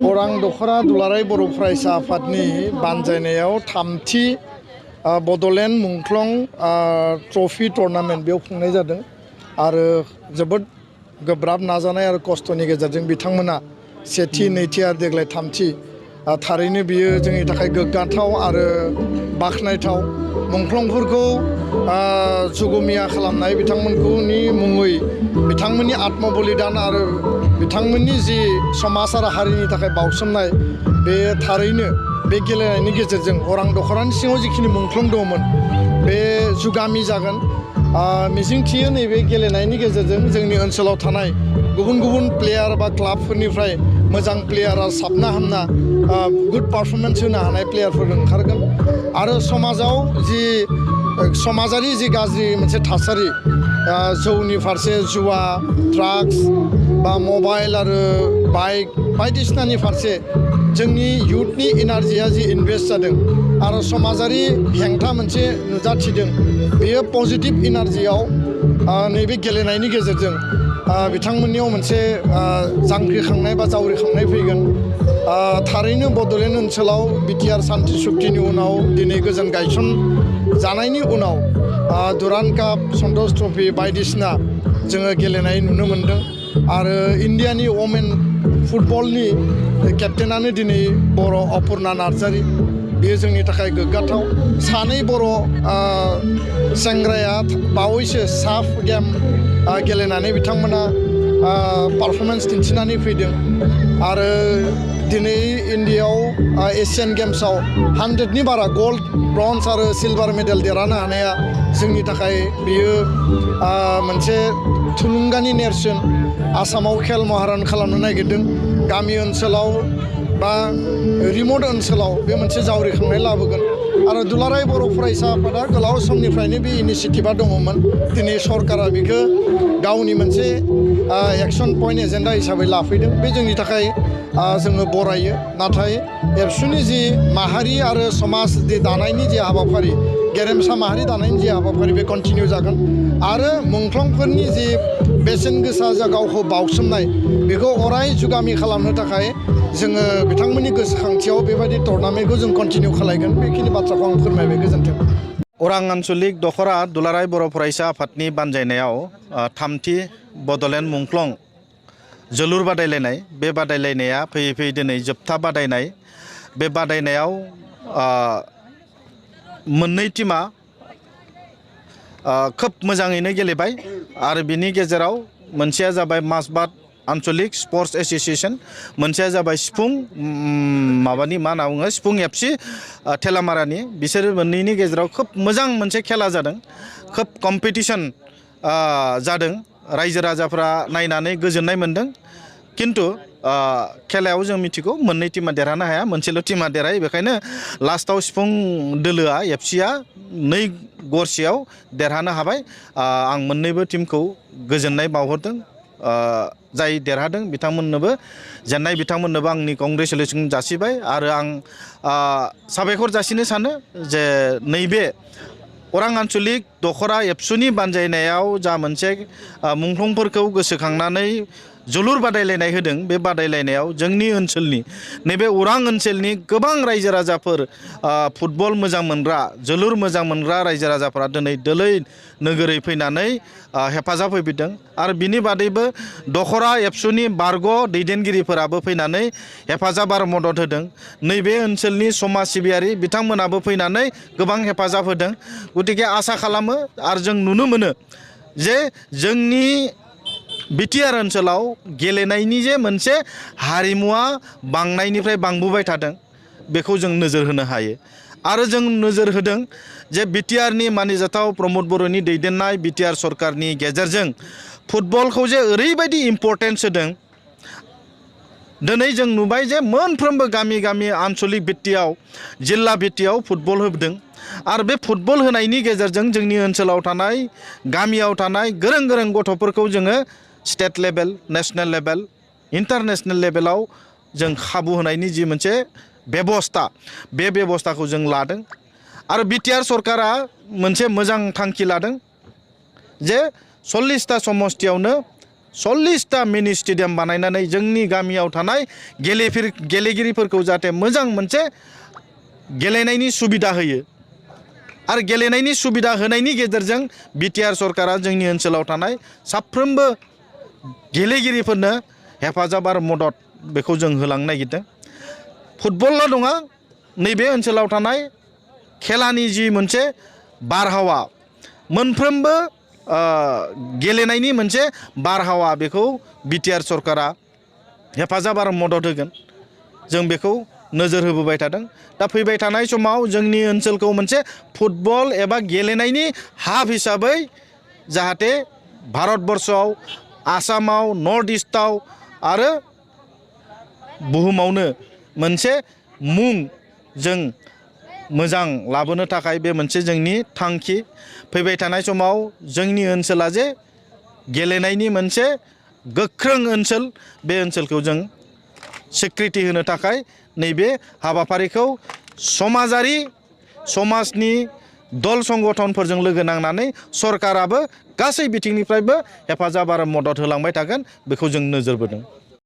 अरां दख'रा दुलाराय बर' फरायसा आफादनि बानजायनायाव थामथि बड'लेण्ड मुंख्लं ट्रफी टुर्नामेन्ट बेयाव खुंनाय जादों आरो जोबोद गोब्राब नाजानाय आरो खस्थ'नि गेजेरजों बिथांमोना सेथि नैथि आरो देग्लाय थामथि थारैनो बियो जोंनि थाखाय गोग्गाथाव आरो बाख्नायथाव मुंख्लंफोरखौ जुगुमिया खालामनाय बिथांमोननि मुङै बिथांमोननि आत्मबलिदान आरो बिथांमोननि जि समाज आरो हारिनि थाखाय बावसोमनाय बे थारैनो बे गेलेनायनि गेजेरजों अरां दख'रानि सिङाव जिखिनि मुंख्लं दंमोन बे जुगामि जागोन मिजिंथियो नैबे गेलेनायनि गेजेरजों जोंनि ओनसोलाव थानाय गुबुन गुबुन प्लेयार बा क्लाबफोरनिफ्राय मोजां प्लेयारा साबना हामना गुड पारफरमेन्स होनो हानाय प्लेयारफोर ओंखारगोन आरो समाजाव जि समाजारि जि गाज्रि मोनसे थासारि जौनि फारसे जुवा ड्राग्स बा मबाइल आरो बाइक बायदिसिनानि फारसे जोंनि इयुथनि एनार्जिया जि इनभेस्ट जादों आरो समाजारि हेंथा मोनसे नुजाथिदों बेयो पजिटिभ एनार्जियाव नैबे गेलेनायनि गेजेरजों बिथांमोननियाव मोनसे जांख्रिखांनाय बा जावरिखांनाय फैगोन थारैनो बड'लेण्ड ओनसोलाव बिटिआर सान्थि सुक्तिनि उनाव दिनै गोजोन गायसन जानायनि उनाव दुरान्ड काप सन्टष ट्रफी बायदिसिना जोङो गेलेनाय नुनो मोन्दों आरो इन्डियानि वमेन फुटबलनि केप्टेनानो दिनै बर' अपुर्णा नार्जारी बेयो जोंनि थाखाय गोग्गाथाव सानै बर' सेंग्राया बावैसो साफ गेम गेलेनानै बिथांमोना पारफरमेन्स दिन्थिनानै फैदों आरो दिनै इन्डियायाव एशियान गेम्सआव 100नि बारा गल्ड ब्रन्ज आरो सिलभार मेडेल देरहानो हानाया जोंनि थाखाय बियो मोनसे थुलुंगानि नेरसोन आसामाव खेल महारन खालामनो नागिरदों गामि ओनसोलाव बा रिमट ओनसोलाव बे मोनसे जावरिखांनाय लाबोगोन आरो दुलाराय बर' फरायसा आफादा गोलाव समनिफ्रायनो बे इनिसियेटिभा दङमोन दिनै सरकारा बेखौ गावनि मोनसे एक्सन पइन्ट एजेन्डा हिसाबै लाफैदों बे जोंनि थाखाय जोङो बरायो नाथाय एबसुनि जि माहारि आरो समाज दानायनि जि हाबाफारि गेरेमसा माहारि दानायनि जि हाबाफारि बे कन्टिनिउ जागोन आरो मुंख्लंफोरनि जि बेसेन गोसा जा गावखौ बावसोमनाय बेखौ अराय जुगामि खालामनो थाखाय जोङो बिथांमोननि गोसोखांथियाव बेबायदि टुर्नामेन्टखौ जों कन्टिनिउ खालामगोन बेखिनि बाथ्राखौ आं फोरमायबाय गोजोन्थों। अरां आन्चलिक दख'रा दुलाराय बर' फरायसा आफादनि बानजायनायाव थामथि बड'लेण्ड मुंख्लं जोलुर बादायलायनाय बे बादायलायनाया फैयै फैयै दिनै जोबथा बादायनाय बे बादायनायाव मोननै टीमा खोब मोजाङैनो गेलेबाय आरो बिनि गेजेराव मोनसेया जाबाय मासबाद आन्चलिक स्पर्ट्स एस'सिएशन मोनसेया जाबाय सिफुं माबानि मा होनना बुङो सिफुं एफसि थेलामारानि बिसोर मोननैनि गेजेराव खोब मोजां मोनसे खेला जादों खोब कम्पिटिसन जादों रायजो राजाफ्रा नायनानै गोजोननाय मोन्दों किन्तु खेलायाव जों मिथिगौ मोननै टीमा देरहानो हाया मोनसेल' टीमा देरहायो बेखायनो लास्टआव सिफुं दोलोआ एफसिया 2 गरसेयाव देरहानो हाबाय आं मोननैबो टीमखौ गोजोननाय बावहरदों जाय देरहादों बिथांमोननोबो जेननाय बिथांमोननोबो आंनि कंग्रेचुलेसन जासिबाय आरो आं साबायखर जासिनो सानो जे नैबे अरां आन्चलिक दख'रा एबसुनि बानजायनायाव जा मोनसे मुंख्लंफोरखौ गोसोखांनानै जोलुर बादायलायनाय होदों बे बादायलायनायाव जोंनि ओनसोलनि नैबे अरां ओनसोलनि गोबां रायजो राजाफोर फुटबल मोजां मोनग्रा जोलुर मोजां मोनग्रा रायजो राजाफोरा दिनै दोलै नोगोरै फैनानै हेफाजाब होफैदों आरो बिनि बादैबो दख'रा एबसुनि बारग' दैदेनगिरिफोराबो फैनानै हेफाजाब आरो मदद होदों नैबे ओनसोलनि समाज सिबियारि बिथांमोनाबो फैनानै गोबां हेफाजाब होदों गतिके आसा खालामो आरो जों नुनो मोनो जे जोंनि बिटिआर ओनसोलाव गेलेनायनि जे मोनसे हारिमुवा बांनायनिफ्राय बांबोबाय थादों बेखौ जों नोजोर होनो हायो आरो जों नोजोर होदों जे बिटिआरनि मानिजाथाव प्रमद बर'नि दैदेननाय बिटिआर सरकारनि गेजेरजों फुटबलखौ जे ओरैबायदि इम्पर्टेन्स होदों दिनै जों नुबाय जे मोनफ्रोमबो गामि गामि आन्चलिक भित्तियाव जिल्ला भित्तियाव फुटबल होदों आरो बे फुटबल होनायनि गेजेरजों जोंनि ओनसोलाव थानाय गामियाव थानाय गोरों गोरों गथ'फोरखौ जोङो state level national level international लेभेलाव जों खाबु होनायनि जि मोनसे बेबस्था बे बेबस्थाखौ जों लादों आरो बिटिआर सरकारा मोनसे मोजां थांखि लादों जे 40टा समस्तियावनो 40टा मिनि स्टेडियाम बानायनानै जोंनि गामियाव थानाय गेलेगिरिफोरखौ जाहाथे मोजां मोनसे गेलेनायनि सुबिदा होयो आरो गेलेनायनि सुबिदा होनायनि गेजेरजों बिटिआर सरकारा जोंनि ओनसोलाव थानाय साफ्रोमबो गेलेगिरिफोरनो हेफाजाब आरो मदद बेखौ जों होलांनो नागिरदों। फुटबलल' नङा, नैबे ओनसोलाव थानाय खेलानि जि मोनसे बारहावा, मोनफ्रोमबो गेलेनायनि मोनसे बारहावा बेखौ बिटिआर सरकारा हेफाजाब आरो मदद होगोन। जों बेखौ नोजोर होबोबाय थादों। दा फैबाय थानाय समाव जोंनि ओनसोलखौ मोनसे फुटबल एबा गेलेनायनि हाब हिसाबै जाहाथे भारतबर्षआव, आसामाव, नर्थ इस्टआव आरो बुहुमावनो मोनसे मुं जों मोजां लाबोनो थाखाय बे मोनसे जोंनि थांखि। फैबाय थानाय समाव जोंनि ओनसोला जे गेलेनायनि मोनसे गोख्रों ओनसोल, बे ओनसोलखौ जों स्वीकृति होनो थाखाय नैबे हाबाफारिखौ समाजनि दल संगठनफोरजों लोगो नांनानै सरकाराबो गासै बिथिंनिफ्रायबो हेफाजाब आरो मदद होलांबाय थागोन, बेखौ जों नोजोर बोदों।